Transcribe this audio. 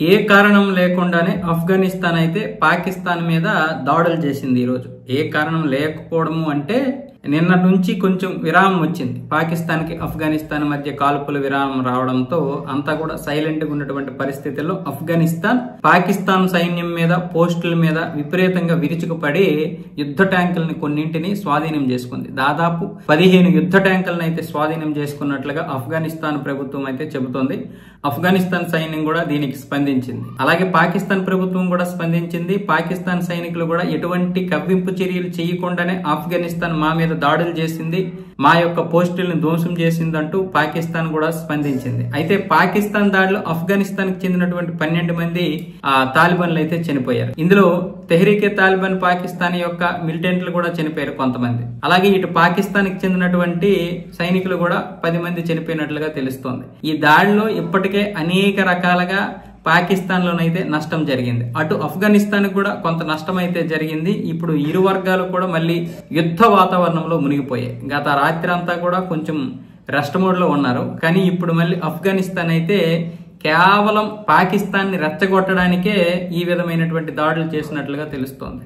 ఏ కారణం లేకుండానే ఆఫ్ఘనిస్తాన్ అయితే పాకిస్తాన్ మీద దాడులు చేసింది ఈరోజు. ఏ కారణం లేకపోవడము అంటే నిన్న నుంచి కొంచెం విరామం వచ్చింది. పాకిస్తాన్కి ఆఫ్ఘనిస్తాన్ మధ్య కాల్పుల విరామం రావడంతో అంతా కూడా సైలెంట్ గా ఉన్నటువంటి పరిస్థితుల్లో ఆఫ్ఘనిస్తాన్ పాకిస్తాన్ సైన్యం మీద పోస్టుల మీద విపరీతంగా విరుచుకుపడి యుద్ధ ట్యాంకులని కొన్నింటిని స్వాధీనం చేసుకుంది. దాదాపు 15 యుద్ధ ట్యాంకులను అయితే స్వాధీనం చేసుకున్నట్లుగా ఆఫ్ఘనిస్తాన్ ప్రభుత్వం అయితే చెబుతోంది. ఆఫ్ఘనిస్తాన్ సైన్యం కూడా దీనికి స్పందించింది. అలాగే పాకిస్తాన్ ప్రభుత్వం కూడా స్పందించింది. పాకిస్తాన్ సైనికులు కూడా ఎటువంటి కవ్వింపు చర్యలు చేయకుండానే ఆఫ్ఘనిస్తాన్ మా మీద దాడులు చేసింది, మా యొక్క పోస్టులను ధ్వంసం చేసిందంటూ పాకిస్తాన్ కూడా స్పందించింది. అయితే పాకిస్తాన్ దాడిలో ఆఫ్ఘనిస్తాన్ కి చెందినటువంటి 12 మంది తాలిబాన్లు అయితే చనిపోయారు. ఇందులో తెహ్రీకే తాలిబాన్ పాకిస్తాన్ యొక్క మిలిటెంట్లు కూడా చనిపోయారు కొంతమంది. అలాగే ఇటు పాకిస్తాన్ కి చెందినటువంటి సైనికులు కూడా 10 మంది చనిపోయినట్లుగా తెలుస్తోంది. ఈ దాడిలో ఇప్పటికే అనేక రకాలుగా పాకిస్తాన్ లోనైతే నష్టం జరిగింది. అటు ఆఫ్ఘనిస్తాన్ కూడా కొంత నష్టం అయితే జరిగింది. ఇప్పుడు ఇరు వర్గాలు కూడా మళ్ళీ యుద్ధ వాతావరణంలో మునిగిపోయాయి. గత రాత్రి అంతా కూడా కొంచెం రెస్ట్ మోడ్ లో ఉన్నారు. కానీ ఇప్పుడు మళ్ళీ ఆఫ్ఘనిస్తాన్ అయితే కేవలం పాకిస్తాన్ ని రెచ్చగొట్టడానికే ఈ విధమైనటువంటి దాడులు చేసినట్లుగా తెలుస్తోంది.